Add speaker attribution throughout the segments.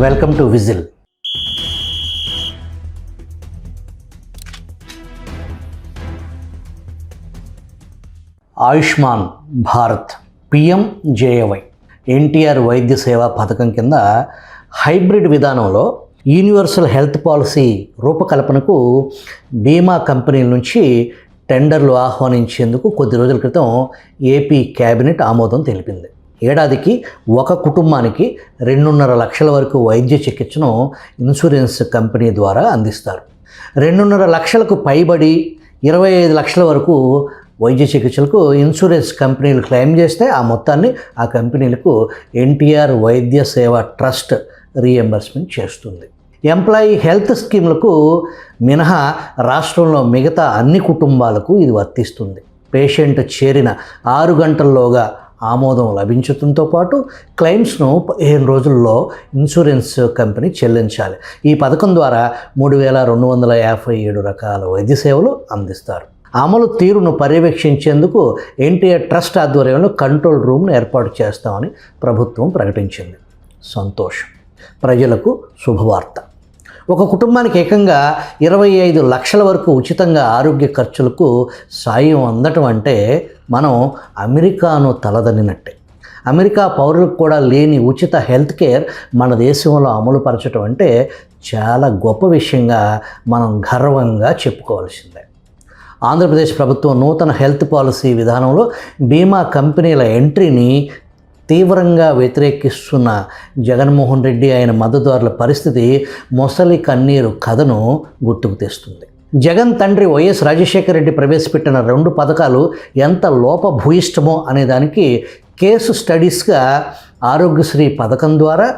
Speaker 1: Welcome to whistle. Ayushman Bharat PMJAY NTR వైద్య సేవా పథకం కింద హైబ్రిడ్ విధానంలో యూనివర్సల్ హెల్త్ పాలసీ రూపకల్పనకు బీమా కంపెనీల నుంచి టెండర్లు ఆహ్వానించేందుకు కొద్ది రోజుల క్రితం ఏపీ కేబినెట్ ఆమోదం తెలిపింది. ఏడాదికి ఒక కుటుంబానికి 2.5 లక్షల వరకు వైద్య చికిత్సను ఇన్సూరెన్స్ కంపెనీ ద్వారా అందిస్తారు. 2.5 లక్షలకు పైబడి 25 లక్షల వరకు వైద్య చికిత్సలకు ఇన్సూరెన్స్ కంపెనీలు క్లెయిమ్ చేస్తే ఆ మొత్తాన్ని ఆ కంపెనీలకు ఎన్టీఆర్ వైద్య సేవ ట్రస్ట్ రీఎంబర్స్మెంట్ చేస్తుంది. ఎంప్లాయీ హెల్త్ స్కీమ్లకు మినహా రాష్ట్రంలో మిగతా అన్ని కుటుంబాలకు ఇది వర్తిస్తుంది. పేషెంట్ చేరిన 6 గంటల్లోగా ఆమోదం లభించడంతో పాటు క్లెయిమ్స్ను 15 రోజుల్లో ఇన్సూరెన్స్ కంపెనీ చెల్లించాలి. ఈ పథకం ద్వారా 3,257 రకాల వైద్య సేవలు అందిస్తారు. అమలు తీరును పర్యవేక్షించేందుకు ఎన్టీఆర్ ట్రస్ట్ ఆధ్వర్యంలో కంట్రోల్ రూమ్ను ఏర్పాటు చేస్తామని ప్రభుత్వం ప్రకటించింది. సంతోషం. ప్రజలకు శుభవార్త. ఒక కుటుంబానికి ఏకంగా 25 లక్షల వరకు ఉచితంగా ఆరోగ్య ఖర్చులకు సాయం అందటం అంటే మనం అమెరికాను తలదన్నినట్టే. అమెరికా పౌరులకు కూడా లేని ఉచిత హెల్త్ కేర్ మన దేశంలో అమలు పరచడం అంటే చాలా గొప్ప విషయంగా మనం గర్వంగా చెప్పుకోవాల్సిందే. ఆంధ్రప్రదేశ్ ప్రభుత్వం నూతన హెల్త్ పాలసీ విధానంలో బీమా కంపెనీల ఎంట్రీని తీవ్రంగా వ్యతిరేకిస్తున్న జగన్మోహన్ రెడ్డి ఆయన మద్దతుదారుల పరిస్థితి మొసలి కన్నీరు కథను గుర్తుకు తెస్తుంది. జగన్ తండ్రి వైఎస్ రాజశేఖర రెడ్డి ప్రవేశపెట్టిన 2 పథకాలు ఎంత లోపభూయిష్టమో అనేదానికి కేసు స్టడీస్గా ఆరోగ్యశ్రీ పథకం ద్వారా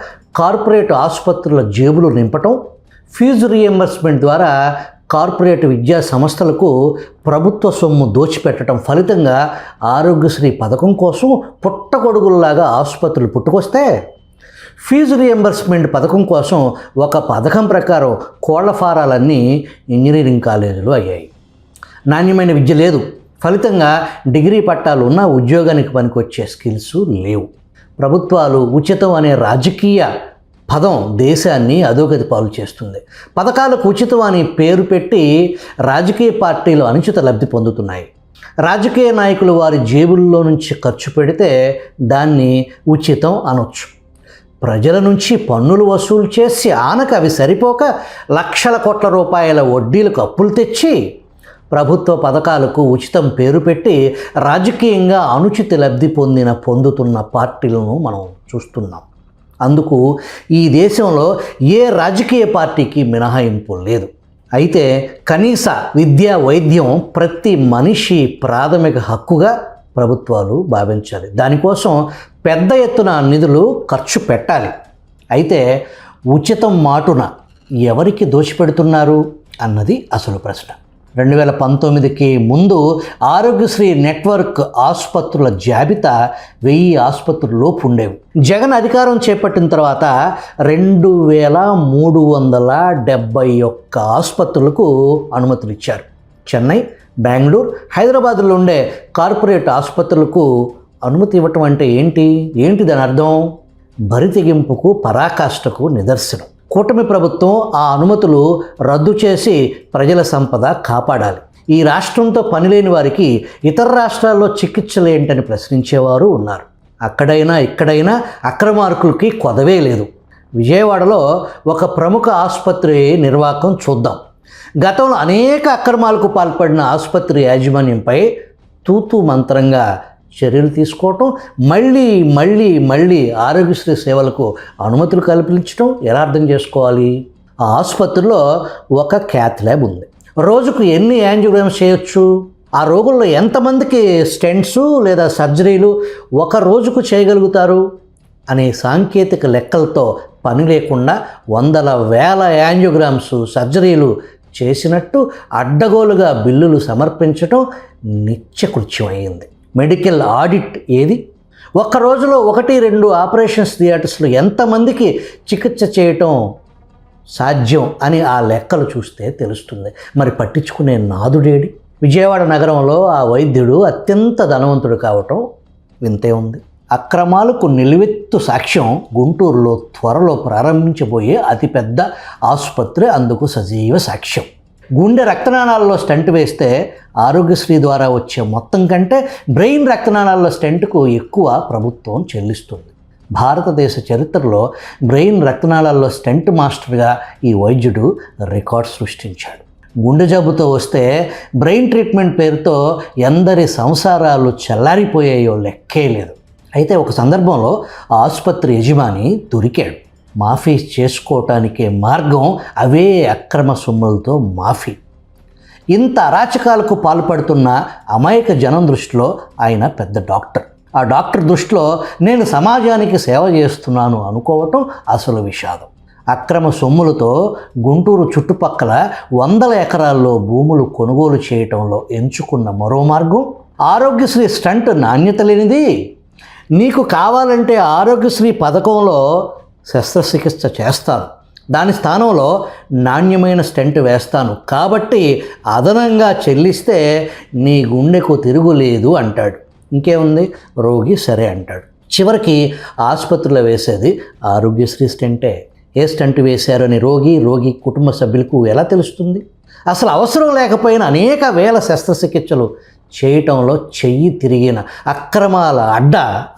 Speaker 1: కార్పొరేట్ ఆసుపత్రుల జేబులు నింపటం, ఫీజు రీఎంబర్స్మెంట్ ద్వారా కార్పొరేట్ విద్యా సంస్థలకు ప్రభుత్వ సొమ్ము దోచిపెట్టడం ఫలితంగా ఆరోగ్యశ్రీ పథకం కోసం పుట్టగొడుగుల్లాగా ఆసుపత్రులు పుట్టుకొస్తే, ఫీజు రీఎంబర్స్మెంట్ పథకం కోసం ఒక పథకం ప్రకారం కోళ్ల ఫారాలన్నీ ఇంజనీరింగ్ కాలేజీలు అయ్యాయి. నాణ్యమైన విద్య లేదు. ఫలితంగా డిగ్రీ పట్టాలు ఉన్న ఉద్యోగానికి పనికొచ్చే స్కిల్స్ లేవు. ప్రభుత్వాలు ఉచితం అనే రాజకీయ పదం దేశాన్ని అధోగతి పాలు చేస్తుంది. పథకాలకు ఉచితం అని పేరు పెట్టి రాజకీయ పార్టీలు అనుచిత లబ్ధి పొందుతున్నాయి. రాజకీయ నాయకులు వారి జేబుల్లో నుంచి ఖర్చు పెడితే దాన్ని ఉచితం అనొచ్చు. ప్రజల నుంచి పన్నులు వసూలు చేసి ఆనక అవి సరిపోక లక్షల కోట్ల రూపాయల వడ్డీలకు అప్పులు తెచ్చి ప్రభుత్వ పథకాలకు ఉచితం పేరు పెట్టి రాజకీయంగా అనుచిత లబ్ధి పొందుతున్న పార్టీలను మనం చూస్తున్నాం. అందుకు ఈ దేశంలో ఏ రాజకీయ పార్టీకి మినహాయింపు లేదు. అయితే కనీస విద్య, వైద్యం ప్రతి మనిషి ప్రాథమిక హక్కుగా ప్రభుత్వాలు భావించాలి. దానికోసం పెద్ద ఎత్తున నిధులు ఖర్చు పెట్టాలి. అయితే ఉచితం మాటున ఎవరికి దోచిపెడుతున్నారు అన్నది అసలు ప్రశ్న. 2019కి ముందు ఆరోగ్యశ్రీ నెట్వర్క్ ఆసుపత్రుల జాబితా 1000 ఆసుపత్రుల్లోపు ఉండేవి. జగన్ అధికారం చేపట్టిన తర్వాత 2371 ఆసుపత్రులకు అనుమతులు ఇచ్చారు. చెన్నై, బెంగళూరు, హైదరాబాద్లో ఉండే కార్పొరేట్ ఆసుపత్రులకు అనుమతి ఇవ్వటం అంటే ఏంటి దాని అర్థం? బరితెగింపుకు, పరాకాష్ఠకు నిదర్శనం. కూటమి ప్రభుత్వం ఆ అనుమతులు రద్దు చేసి ప్రజల సంపద కాపాడాలి. ఈ రాష్ట్రంతో పనిలేని వారికి ఇతర రాష్ట్రాల్లో చికిత్సలు ఏంటని ప్రశ్నించేవారు ఉన్నారు. అక్కడైనా ఇక్కడైనా అక్రమార్కులకి కొదవే లేదు. విజయవాడలో ఒక ప్రముఖ ఆసుపత్రి నిర్వాహకం చూద్దాం. గతంలో అనేక అక్రమాలకు పాల్పడిన ఆసుపత్రి యాజమాన్యంపై తూతూ మంత్రంగా చర్యలు తీసుకోవటం, మళ్ళీ ఆరోగ్యశ్రీ సేవలకు అనుమతులు కల్పించడం ఎలా అర్థం చేసుకోవాలి? ఆ ఆసుపత్రిలో ఒక క్యాత్ ల్యాబ్ ఉంది. రోజుకు ఎన్ని యాంజియోగ్రామ్స్ చేయొచ్చు? ఆ రోగుల్లో ఎంతమందికి స్టెంట్స్ లేదా సర్జరీలు ఒక రోజుకు చేయగలుగుతారు అనే సాంకేతిక లెక్కలతో పని లేకుండా వందల వేల యాంజియోగ్రామ్స్, సర్జరీలు చేసినట్టు అడ్డగోలుగా బిల్లులు సమర్పించడం నిత్యకృత్యం అయింది. మెడికల్ ఆడిట్ ఏది? ఒక్క రోజులో 1-2 ఆపరేషన్స్ థియేటర్స్లో ఎంతమందికి చికిత్స చేయటం సాధ్యం అని ఆ లెక్కలు చూస్తే తెలుస్తుంది. మరి పట్టించుకునే నాదుడేడి? విజయవాడ నగరంలో ఆ వైద్యుడు అత్యంత ధనవంతుడు కావటం వింతే ఉంది. అక్రమాలకు నిలువెత్తు సాక్ష్యం గుంటూరులో త్వరలో ప్రారంభించబోయే అతిపెద్ద ఆసుపత్రి అందుకు సజీవ సాక్ష్యం. గుండె రక్తనాళాల్లో స్టంట్ వేస్తే ఆరోగ్యశ్రీ ద్వారా వచ్చే మొత్తం కంటే బ్రెయిన్ రక్తనాళాల్లో స్టంట్కు ఎక్కువ ప్రభుత్వం చెల్లిస్తుంది. భారతదేశ చరిత్రలో బ్రెయిన్ రక్తనాళాల్లో స్టంట్ మాస్టర్గా ఈ వైద్యుడు రికార్డ్ సృష్టించాడు. గుండె జబ్బుతో వస్తే బ్రెయిన్ ట్రీట్మెంట్ పేరుతో ఎందరి సంసారాలు చల్లారిపోయాయో లెక్కే లేదు. అయితే ఒక సందర్భంలో ఆసుపత్రి యజమాని దొరికాడు. మాఫీ చేసుకోవటానికే మార్గం అవే అక్రమ సొమ్ములతో మాఫీ. ఇంత అరాచకాలకు పాల్పడుతున్న అమాయక జనం దృష్టిలో ఆయన పెద్ద డాక్టర్. ఆ డాక్టర్ దృష్టిలో నేను సమాజానికి సేవ చేస్తున్నాను అనుకోవటం అసలు విషాదం. అక్రమ సొమ్ములతో గుంటూరు చుట్టుపక్కల 100 ఎకరాల్లో భూములు కొనుగోలు చేయటంలో ఎంచుకున్న మరో మార్గం ఆరోగ్యశ్రీ స్టంట్ నాణ్యత లేనిది. నీకు కావాలంటే ఆరోగ్యశ్రీ పథకంలో శస్త్రచికిత్స చేస్తాను, దాని స్థానంలో నాణ్యమైన స్టెంట్ వేస్తాను, కాబట్టి అదనంగా చెల్లిస్తే నీ గుండెకు తిరుగులేదు అంటాడు. ఇంకేముంది, రోగి సరే అంటాడు. చివరికి ఆసుపత్రిలో వేసేది ఆరోగ్యశ్రీ స్టెంటే. ఏ స్టంట్ వేశారని రోగి కుటుంబ సభ్యులకు ఎలా తెలుస్తుంది? అసలు అవసరం లేకపోయినా అనేక వేల శస్త్రచికిత్సలు చేయటంలో చెయ్యి తిరిగిన అక్రమాల అడ్డ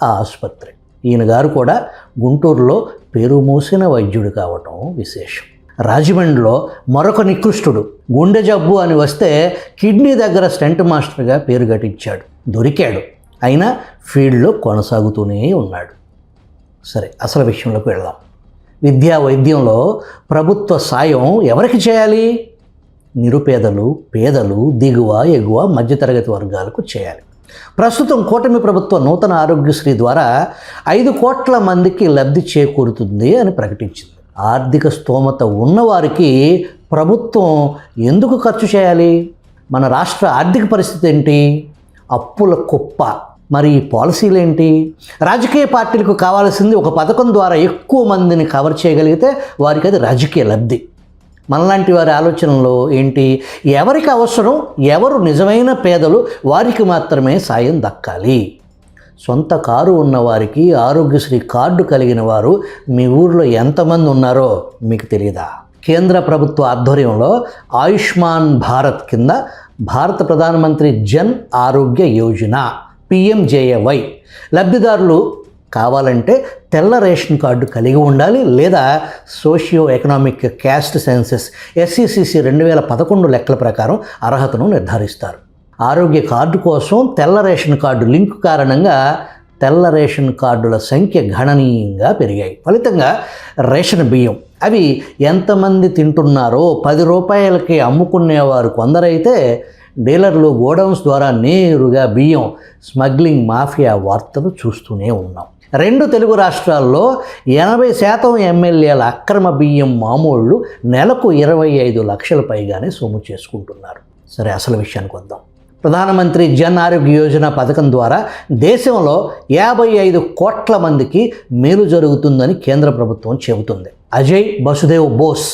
Speaker 1: ఆ ఆసుపత్రి. ఈయన గారు కూడా గుంటూరులో పేరు మోసిన వైద్యుడు కావటం విశేషం. రాజమండ్రిలో మరొక నికృష్టుడు గుండె జబ్బు అని వస్తే కిడ్నీ దగ్గర స్టంట్ మాస్టర్గా పేరు గటించాడు. దొరికాడు, అయినా ఫీల్డ్లో కొనసాగుతూనే ఉన్నాడు. సరే, అసలు విషయంలోకి వెళ్దాం. విద్యా వైద్యంలో ప్రభుత్వ సాయం ఎవరికి చేయాలి? నిరుపేదలు, పేదలు, దిగువ ఎగువ మధ్యతరగతి వర్గాలకు చేయాలి. ప్రస్తుతం కూటమి ప్రభుత్వం నూతన ఆరోగ్యశ్రీ ద్వారా 5 కోట్ల మందికి లబ్ధి చేకూరుతుంది అని ప్రకటించింది. ఆర్థిక స్తోమత ఉన్నవారికి ప్రభుత్వం ఎందుకు ఖర్చు చేయాలి? మన రాష్ట్ర ఆర్థిక పరిస్థితి ఏంటి? అప్పుల కుప్ప. మరి ఈ పాలసీలు ఏంటి? రాజకీయ పార్టీలకు కావాల్సింది ఒక పథకం ద్వారా ఎక్కువ మందిని కవర్ చేయగలిగితే వారికి అది రాజకీయ లబ్ధి. మనలాంటి వారి ఆలోచనలో ఏంటి? ఎవరికి అవసరం, ఎవరు నిజమైన పేదలు వారికి మాత్రమే సాయం దక్కాలి. సొంత కారు ఉన్నవారికి ఆరోగ్యశ్రీ కార్డు కలిగిన వారు మీ ఊరిలో ఎంతమంది ఉన్నారో మీకు తెలియదా? కేంద్ర ప్రభుత్వ ఆధ్వర్యంలో ఆయుష్మాన్ భారత్ కింద భారత ప్రధానమంత్రి జన్ ఆరోగ్య యోజన PMJAY లబ్ధిదారులు కావాలంటే తెల్ల రేషన్ కార్డు కలిగి ఉండాలి, లేదా socio economic caste senses SECC 2011 లెక్కల ప్రకారం అర్హతను నిర్ధారిస్తారు. ఆరోగ్య కార్డు కోసం తెల్ల రేషన్ కార్డు లింకు కారణంగా తెల్ల రేషన్ కార్డుల సంఖ్య గణనీయంగా పెరిగాయి. ఫలితంగా రేషన్ బియ్యం అవి ఎంతమంది తింటున్నారో 10 రూపాయలకి అమ్ముకునేవారు కొందరైతే డీలర్లు గోడౌన్స్ ద్వారా నేరుగా బియ్యం స్మగ్లింగ్ మాఫియా వార్తలు చూస్తూనే ఉన్నాం. 2 తెలుగు రాష్ట్రాల్లో 80% ఎమ్మెల్యేల అక్రమ బియ్యం మామూళ్ళు నెలకు 25 లక్షల పైగానే సొమ్ము చేసుకుంటున్నారు. సరే, అసలు విషయానికి వద్దాం. ప్రధానమంత్రి జన్ ఆరోగ్య యోజన పథకం ద్వారా దేశంలో 55 కోట్ల మందికి మేలు జరుగుతుందని కేంద్ర ప్రభుత్వం చెబుతుంది. అజయ్ బసుదేవ్ బోస్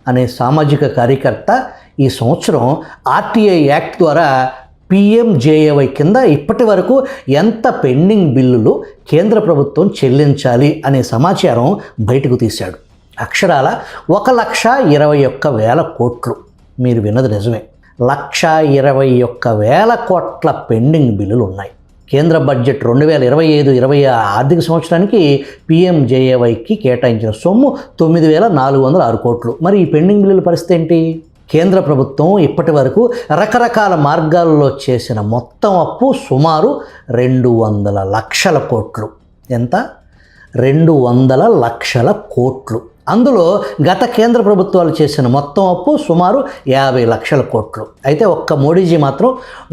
Speaker 1: అనే సామాజిక కార్యకర్త ఈ సంవత్సరం RTI యాక్ట్ ద్వారా PMJAY కింద ఇప్పటి వరకు ఎంత పెండింగ్ బిల్లులు కేంద్ర ప్రభుత్వం చెల్లించాలి అనే సమాచారం బయటకు తీశాడు. అక్షరాల 1,21,000 కోట్లు. మీరు విన్నది నిజమే, 1,21,000 కోట్ల పెండింగ్ బిల్లులు ఉన్నాయి. కేంద్ర బడ్జెట్ 2025-26 ఆర్థిక సంవత్సరానికి PMJAYకి కేటాయించిన సొమ్ము 9,406 కోట్లు. మరి ఈ పెండింగ్ బిల్లుల పరిస్థితి ఏంటి? కేంద్ర ప్రభుత్వం ఇప్పటి వరకు రకరకాల మార్గాల్లో చేసిన మొత్తం అప్పు సుమారు 200 లక్షల కోట్లు. ఎంత? 200 లక్షల కోట్లు. అందులో గత కేంద్ర ప్రభుత్వాలు చేసిన మొత్తం అప్పు సుమారు 50 లక్షల కోట్లు. అయితే ఒక్క మోడీజీ మాత్రం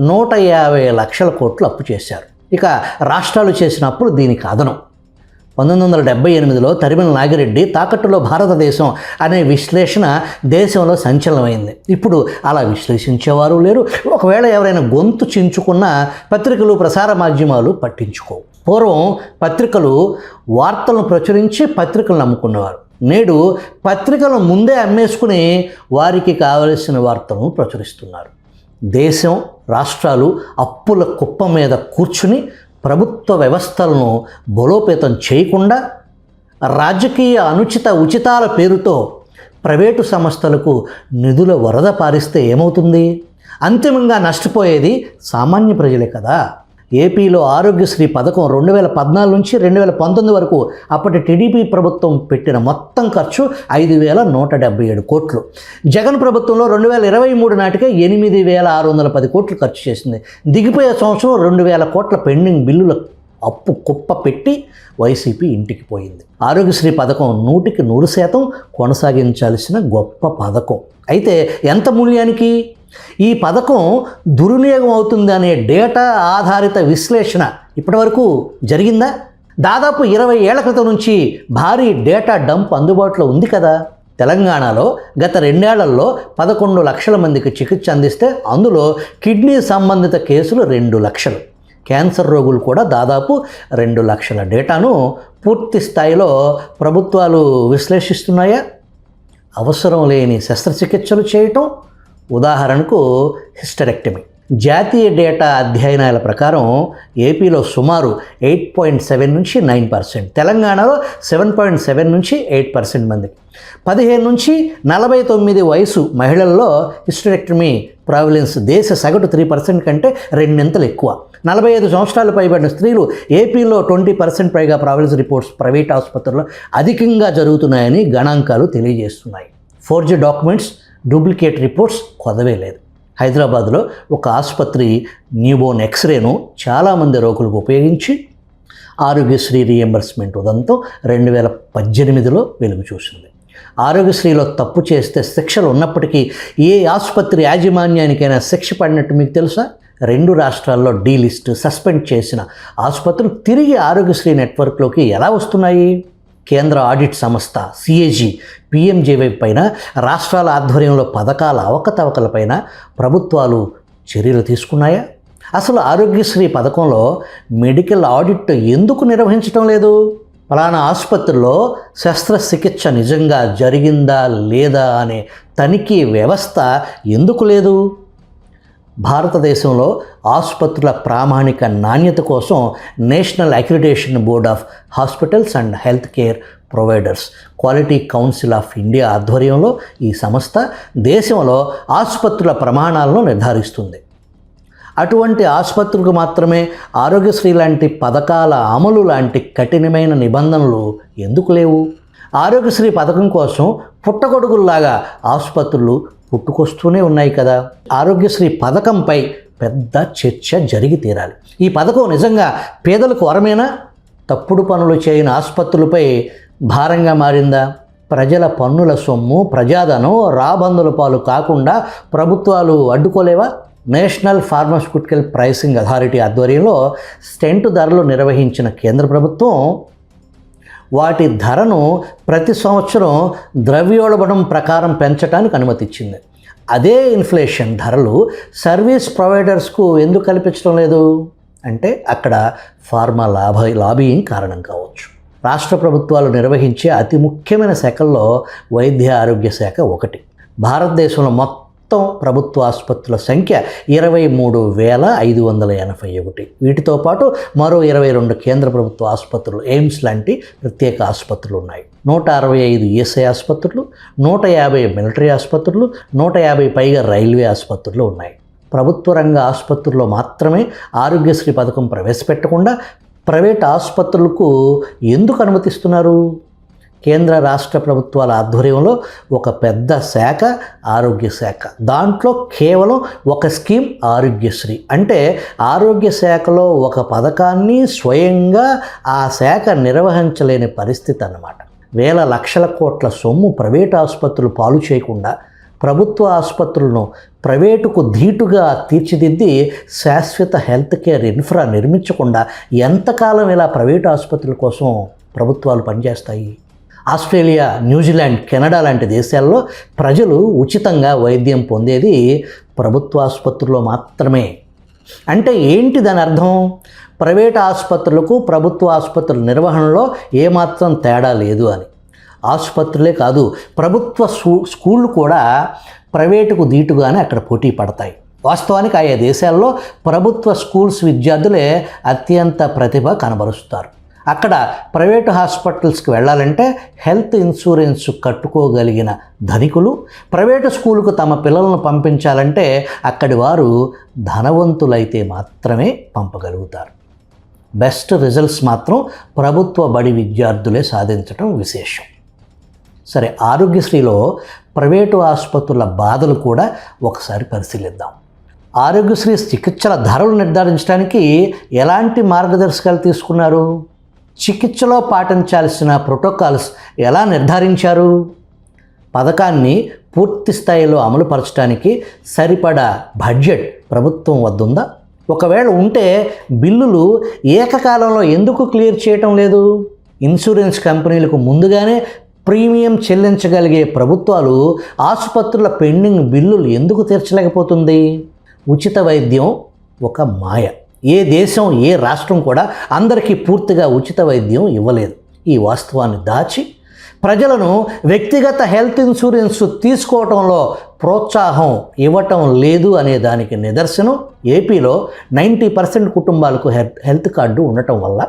Speaker 1: 150 లక్షల కోట్లు అప్పు చేశారు. ఇక రాష్ట్రాలు చేసిన అప్పులు దీనికి అదనం. 1978లో తరిమిన నాగిరెడ్డి తాకట్టులో భారతదేశం అనే విశ్లేషణ దేశంలో సంచలనమైంది. ఇప్పుడు అలా విశ్లేషించేవారు లేరు. ఒకవేళ ఎవరైనా గొంతు చించుకున్న పత్రికలు, ప్రసార మాధ్యమాలు పట్టించుకోవు. పూర్వం పత్రికలు వార్తలను ప్రచురించి పత్రికలను నమ్ముకునేవారు. నేడు పత్రికలను ముందే అమ్మేసుకుని వారికి కావలసిన వార్తలను ప్రచురిస్తున్నారు. దేశం, రాష్ట్రాలు అప్పుల కుప్ప మీద కూర్చుని ప్రభుత్వ వ్యవస్థలను బలోపేతం చేయకుండా రాజకీయ అనుచిత ఉచితాల పేరుతో ప్రైవేటు సంస్థలకు నిధుల వరద పారిస్తే ఏమవుతుంది? అంతిమంగా నష్టపోయేది సామాన్య ప్రజలే కదా. ఏపీలో ఆరోగ్యశ్రీ పథకం 2014 నుంచి 2019 వరకు అప్పటి టీడీపీ ప్రభుత్వం పెట్టిన మొత్తం ఖర్చు 5,177 కోట్లు. జగన్ ప్రభుత్వంలో 2023 నాటికే 8,610 కోట్లు ఖర్చు చేసింది. దిగిపోయే సంవత్సరం 2,000 కోట్ల పెండింగ్ బిల్లుల అప్పు కుప్ప పెట్టి వైసీపీ ఇంటికి పోయింది. ఆరోగ్యశ్రీ పథకం 100% కొనసాగించాల్సిన గొప్ప పథకం. అయితే ఎంత మూల్యానికి? ఈ పథకం దుర్వినియోగం అవుతుందనే డేటా ఆధారిత విశ్లేషణ ఇప్పటివరకు జరిగిందా? దాదాపు 20 ఏళ్ల క్రితం నుంచి భారీ డేటా డంప్ అందుబాటులో ఉంది కదా. తెలంగాణలో గత 2 ఏళ్లలో 11 లక్షల మందికి చికిత్స అందిస్తే అందులో కిడ్నీ సంబంధిత కేసులు 2 లక్షలు. క్యాన్సర్ రోగులు కూడా దాదాపు 2 లక్షల డేటాను పూర్తి స్థాయిలో ప్రభుత్వాలు విశ్లేషిస్తున్నాయా? అవసరం లేని శస్త్రచికిత్సలు చేయటం, ఉదాహరణకు హిస్టరెక్టమీ. జాతీయ డేటా అధ్యయనాల ప్రకారం ఏపీలో సుమారు 8.7 నుంచి 9%, తెలంగాణలో 7.7 నుంచి 8% మందికి. 15 నుంచి 49 వయసు మహిళల్లో హిస్టరెక్టమీ ప్రావిలెన్స్ దేశ సగటు 3% కంటే 2 ఎక్కువ. 45 సంవత్సరాలు పైబడిన స్త్రీలు ఏపీలో 20% పైగా ప్రావిలెన్స్ రిపోర్ట్స్ ప్రైవేట్ ఆసుపత్రుల్లో అధికంగా జరుగుతున్నాయని గణాంకాలు తెలియజేస్తున్నాయి. ఫోర్జీ డాక్యుమెంట్స్, డూప్లికేట్ రిపోర్ట్స్ కొదవే లేదు. హైదరాబాద్లో ఒక ఆసుపత్రి న్యూబోర్న్ ఎక్స్రేను చాలామంది రోగులకు ఉపయోగించి ఆరోగ్యశ్రీ రీఎంబర్స్మెంట్ ఉదంతం 2018లో వెలుగు చూసింది. ఆరోగ్యశ్రీలో తప్పు చేస్తే శిక్షలు ఉన్నప్పటికీ ఏ ఆసుపత్రి యాజమాన్యానికైనా శిక్ష పడినట్టు మీకు తెలుసా? 2 రాష్ట్రాల్లో డీలిస్ట్, సస్పెండ్ చేసిన ఆసుపత్రులు తిరిగి ఆరోగ్యశ్రీ నెట్వర్క్లోకి ఎలా వస్తున్నాయి? కేంద్ర ఆడిట్ సంస్థ సిఏజీ, పిఎంజేవై పైన రాష్ట్రాల ఆధ్వర్యంలో పథకాల అవకతవకలపైన ప్రభుత్వాలు చర్యలు తీసుకున్నాయా? అసలు ఆరోగ్యశ్రీ పథకంలో మెడికల్ ఆడిట్ ఎందుకు నిర్వహించడం లేదు? ఫలానా ఆసుపత్రిలో శస్త్రచికిత్స నిజంగా జరిగిందా లేదా అనే తనిఖీ వ్యవస్థ ఎందుకు లేదు? భారతదేశంలో ఆసుపత్రుల ప్రామాణిక నాణ్యత కోసం national accreditation board of hospitals and health care providers quality council of India ఆధ్వర్యంలో ఈ సంస్థ దేశంలో ఆసుపత్రుల ప్రమాణాలను నిర్ధారిస్తుంది. అటువంటి ఆసుపత్రులకు మాత్రమే ఆరోగ్యశ్రీ లాంటి పథకాల అమలు లాంటి కఠినమైన నిబంధనలు ఎందుకు లేవు? ఆరోగ్యశ్రీ పథకం కోసం పుట్టగొడుగుల్లాగా ఆసుపత్రులు పుట్టుకొస్తూనే ఉన్నాయి కదా. ఆరోగ్యశ్రీ పథకంపై పెద్ద చర్చ జరిగి తీరాలి. ఈ పథకం నిజంగా పేదలకు వరమేనా? తప్పుడు పనులు చేయని ఆసుపత్రులపై భారంగా మారిందా? ప్రజల పన్నుల సొమ్ము, ప్రజాధనం రాబందుల పాలు కాకుండా ప్రభుత్వాలు అడ్డుకోలేవా? నేషనల్ ఫార్మాస్యూటికల్ ప్రైసింగ్ అథారిటీ ఆధ్వర్యంలో స్టెంట్ ధరలు నిర్వహించిన కేంద్ర ప్రభుత్వం వాటి ధరను ప్రతి సంవత్సరం ద్రవ్యోల్బణం ప్రకారం పెంచడానికి అనుమతిచ్చింది. అదే ఇన్ఫ్లేషన్ ధరలు సర్వీస్ ప్రొవైడర్స్కు ఎందుకు కల్పించడం లేదు? అంటే అక్కడ ఫార్మా లాబియింగ్ కారణం కావచ్చు. రాష్ట్ర ప్రభుత్వాలు నిర్వహించే అతి ముఖ్యమైన శాఖల్లో వైద్య ఆరోగ్య శాఖ ఒకటి. భారతదేశంలో మొత్తం ప్రభుత్వ ఆసుపత్రుల సంఖ్య 23,581. వీటితో పాటు మరో 22 కేంద్ర ప్రభుత్వ ఆసుపత్రులు, ఎయిమ్స్ లాంటి ప్రత్యేక ఆసుపత్రులు ఉన్నాయి. 165 ఈఎస్ఐ ఆసుపత్రులు, 150 మిలిటరీ ఆసుపత్రులు, 150 పైగా రైల్వే ఆసుపత్రులు ఉన్నాయి. ప్రభుత్వ రంగ ఆసుపత్రుల్లో మాత్రమే ఆరోగ్యశ్రీ పథకం ప్రవేశపెట్టకుండా ప్రైవేట్ ఆసుపత్రులకు ఎందుకు అనుమతిస్తున్నారు? కేంద్ర రాష్ట్ర ప్రభుత్వాల ఆధ్వర్యంలో ఒక పెద్ద శాఖ ఆరోగ్య శాఖ. దాంట్లో కేవలం ఒక స్కీమ్ ఆరోగ్యశ్రీ. అంటే ఆరోగ్య శాఖలో ఒక పథకాన్ని స్వయంగా ఆ శాఖ నిర్వహించలేని పరిస్థితి అన్నమాట. వేల లక్షల కోట్ల సొమ్ము ప్రైవేట్ ఆసుపత్రులు పాలు చేయకుండా ప్రభుత్వ ఆసుపత్రులను ప్రైవేటుకు ధీటుగా తీర్చిదిద్ది శాశ్వత హెల్త్ కేర్ ఇన్ఫ్రా నిర్మించకుండా ఎంతకాలం ఇలా ప్రైవేట్ ఆసుపత్రుల కోసం ప్రభుత్వాలు పనిచేస్తాయి? ఆస్ట్రేలియా, న్యూజిలాండ్, కెనడా లాంటి దేశాల్లో ప్రజలు ఉచితంగా వైద్యం పొందేది ప్రభుత్వ ఆసుపత్రుల్లో మాత్రమే. అంటే ఏంటి దాని అర్థం? ప్రైవేట్ ఆసుపత్రులకు ప్రభుత్వ ఆసుపత్రుల నిర్వహణలో ఏమాత్రం తేడా లేదు అని. ఆసుపత్రులే కాదు, ప్రభుత్వ స్కూళ్ళు కూడా ప్రైవేటుకు ధీటుగానే అక్కడ పోటీ పడతాయి. వాస్తవానికి ఆయా దేశాల్లో ప్రభుత్వ స్కూల్స్ విద్యార్థులే అత్యంత ప్రతిభ కనబరుస్తారు. అక్కడ ప్రైవేటు హాస్పిటల్స్కి వెళ్ళాలంటే హెల్త్ ఇన్సూరెన్స్ కట్టుకోగలిగిన ధనికులు, ప్రైవేటు స్కూలుకు తమ పిల్లలను పంపించాలంటే అక్కడి వారు ధనవంతులైతే మాత్రమే పంపగలుగుతారు. బెస్ట్ రిజల్ట్స్ మాత్రం ప్రభుత్వ బడి విద్యార్థులే సాధించడం విశేషం. సరే, ఆరోగ్యశ్రీలో ప్రైవేటు ఆసుపత్రుల బాధలు కూడా ఒకసారి పరిశీలిద్దాం. ఆరోగ్యశ్రీ చికిత్సల ధరలు నిర్ధారించడానికి ఎలాంటి మార్గదర్శకాలు తీసుకున్నారు? చికిత్సలో పాటించాల్సిన ప్రోటోకాల్స్ ఎలా నిర్ధారించారు? పథకాన్ని పూర్తి స్థాయిలో అమలుపరచడానికి సరిపడా బడ్జెట్ ప్రభుత్వం వద్ద ఉందా? ఒకవేళ ఉంటే బిల్లులు ఏకకాలంలో ఎందుకు క్లియర్ చేయటం లేదు? ఇన్సూరెన్స్ కంపెనీలకు ముందుగానే ప్రీమియం చెల్లించగలిగే ప్రభుత్వాలు ఆసుపత్రుల పెండింగ్ బిల్లులు ఎందుకు తీర్చలేకపోతుంది? ఉచిత వైద్యం ఒక మాయ. ఏ దేశం, ఏ రాష్ట్రం కూడా అందరికీ పూర్తిగా ఉచిత వైద్యం ఇవ్వలేదు. ఈ వాస్తవాన్ని దాచి ప్రజలను వ్యక్తిగత హెల్త్ ఇన్సూరెన్స్ తీసుకోవటంలో ప్రోత్సాహం ఇవ్వటం లేదు అనే దానికి నిదర్శనం ఏపీలో 90% కుటుంబాలకు హెల్త్ కార్డు ఉండటం వల్ల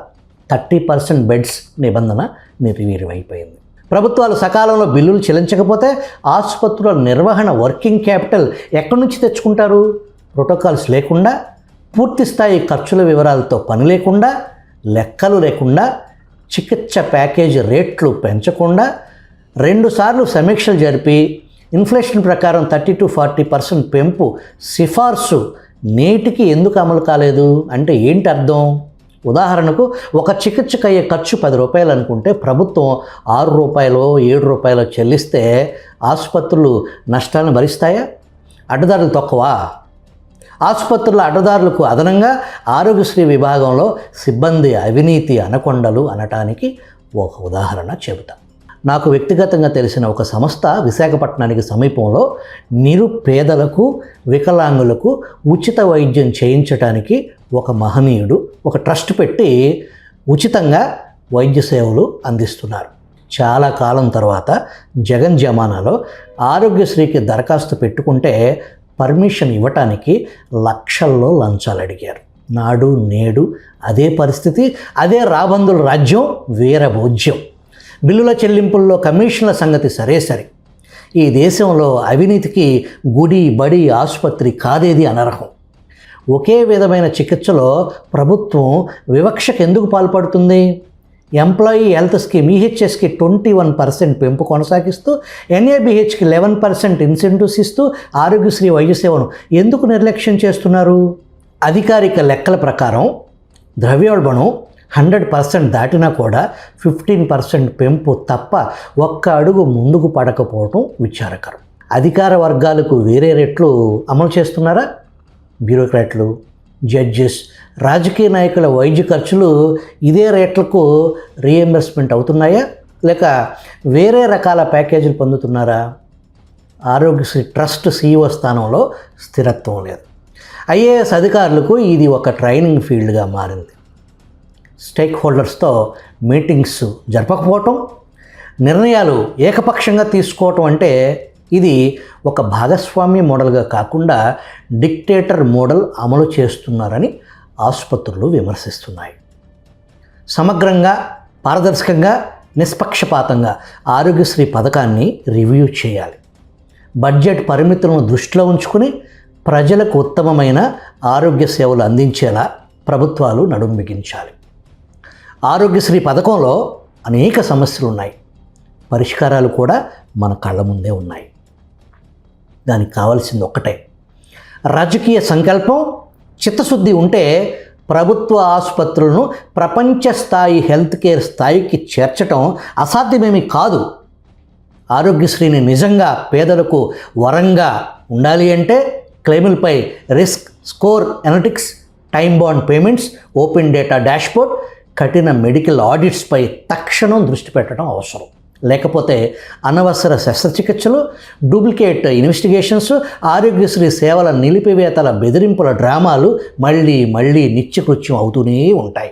Speaker 1: 30% బెడ్స్ నిబంధన నిర్వీర్యమైపోయింది. ప్రభుత్వాలు సకాలంలో బిల్లులు చెల్లించకపోతే ఆసుపత్రుల నిర్వహణ వర్కింగ్ క్యాపిటల్ ఎక్కడి నుంచి తెచ్చుకుంటారు? ప్రోటోకాల్స్ లేకుండా, పూర్తి స్థాయి ఖర్చుల వివరాలతో పని లేకుండా, లెక్కలు లేకుండా, చికిత్స ప్యాకేజీ రేట్లు పెంచకుండా, 2 సార్లు సమీక్షలు జరిపి ఇన్ఫ్లేషన్ ప్రకారం 30-40% పెంపు సిఫార్సు నేటికి ఎందుకు అమలు కాలేదు అంటే ఏంటి అర్థం? ఉదాహరణకు ఒక చికిత్సకు అయ్యే ఖర్చు 10 రూపాయలు అనుకుంటే ప్రభుత్వం 6 రూపాయలు 7 రూపాయలు చెల్లిస్తే ఆసుపత్రులు నష్టాలను భరిస్తాయా? అడ్డదారులు తక్కువా? ఆసుపత్రుల అడ్డదారులకు అదనంగా ఆరోగ్యశ్రీ విభాగంలో సిబ్బంది అవినీతి అనకొండలు అనటానికి ఒక ఉదాహరణ చెబుతా. నాకు వ్యక్తిగతంగా తెలిసిన ఒక సంస్థ విశాఖపట్నానికి సమీపంలో నిరుపేదలకు, వికలాంగులకు ఉచిత వైద్యం చేయించడానికి ఒక మహనీయుడు ఒక ట్రస్ట్ పెట్టి ఉచితంగా వైద్య సేవలు అందిస్తున్నారు. చాలా కాలం తర్వాత జగన్ జమానాలో ఆరోగ్యశ్రీకి దరఖాస్తు పెట్టుకుంటే పర్మిషన్ ఇవ్వటానికి లక్షల్లో లంచాలు అడిగారు. నాడు నేడు అదే పరిస్థితి, అదే రాబందుల రాజ్యం, వీరభోజ్యం. బిల్లుల చెల్లింపుల్లో కమిషన్ల సంగతి సరే. ఈ దేశంలో అవినీతికి గుడి, బడి, ఆసుపత్రి కాదేది అనర్హం. ఒకే విధమైన చికిత్సలో ప్రభుత్వం వివక్షకు ఎందుకు పాల్పడుతుంది? ఎంప్లాయీ హెల్త్ స్కీమ్ ఈహెచ్ఎస్కి 21% పెంపు కొనసాగిస్తూ, ఎన్ఏబిహెచ్కి 11% ఇన్సెంటివ్స్ ఇస్తూ ఆరోగ్యశ్రీ వైద్య సేవను ఎందుకు నిర్లక్ష్యం చేస్తున్నారు? అధికారిక లెక్కల ప్రకారం ద్రవ్యోల్బణం 100% దాటినా కూడా 15% పెంపు తప్ప ఒక్క అడుగు ముందుకు పడకపోవటం విచారకరం. అధికార వర్గాలకు వేరే రేట్లు అమలు చేస్తున్నారా? బ్యూరోక్రాట్లు, జడ్జెస్, రాజకీయ నాయకుల వైద్య ఖర్చులు ఇదే రేట్లకు రీఎంబర్స్మెంట్ అవుతున్నాయా? లేక వేరే రకాల ప్యాకేజీలు పొందుతున్నారా? ఆరోగ్యశ్రీ ట్రస్ట్ CEO స్థానంలో స్థిరత్వం లేదు. ఐఏఎస్ అధికారులకు ఇది ఒక ట్రైనింగ్ ఫీల్డ్గా మారింది. స్టేక్ హోల్డర్స్తో మీటింగ్స్ జరపకపోవటం, నిర్ణయాలు ఏకపక్షంగా తీసుకోవటం అంటే ఇది ఒక భాగస్వామ్య మోడల్గా కాకుండా డిక్టేటర్ మోడల్ అమలు చేస్తున్నారని ఆసుపత్రులు విమర్శిస్తున్నాయి. సమగ్రంగా, పారదర్శకంగా, నిష్పక్షపాతంగా ఆరోగ్యశ్రీ పథకాన్ని రివ్యూ చేయాలి. బడ్జెట్ పరిమితులను దృష్టిలో ఉంచుకుని ప్రజలకు ఉత్తమమైన ఆరోగ్య సేవలు అందించేలా ప్రభుత్వాలు నడుం బిగించాలి. ఆరోగ్యశ్రీ పథకంలో అనేక సమస్యలు ఉన్నాయి. పరిష్కారాలు కూడా మన కళ్ళ ముందే ఉన్నాయి. దానికి కావాల్సింది ఒక్కటే, రాజకీయ సంకల్పం, చిత్తశుద్ధి ఉంటే ప్రభుత్వ ఆసుపత్రులను ప్రపంచ స్థాయి హెల్త్ కేర్ స్థాయికి చేర్చడం అసాధ్యమేమీ కాదు. ఆరోగ్యశ్రీని నిజంగా పేదలకు వరంగా ఉండాలి అంటే క్లెయిములపై risk score analytics, time bound payments, open data dashboard, కఠిన మెడికల్ ఆడిట్స్పై తక్షణం దృష్టి పెట్టడం అవసరం. లేకపోతే అనవసర శస్త్రచికిత్సలు, డూప్లికేట్ ఇన్వెస్టిగేషన్స్, ఆరోగ్యశ్రీ సేవల నిలిపివేతల బెదిరింపుల డ్రామాలు మళ్ళీ నిత్యకృత్యం అవుతూనే ఉంటాయి.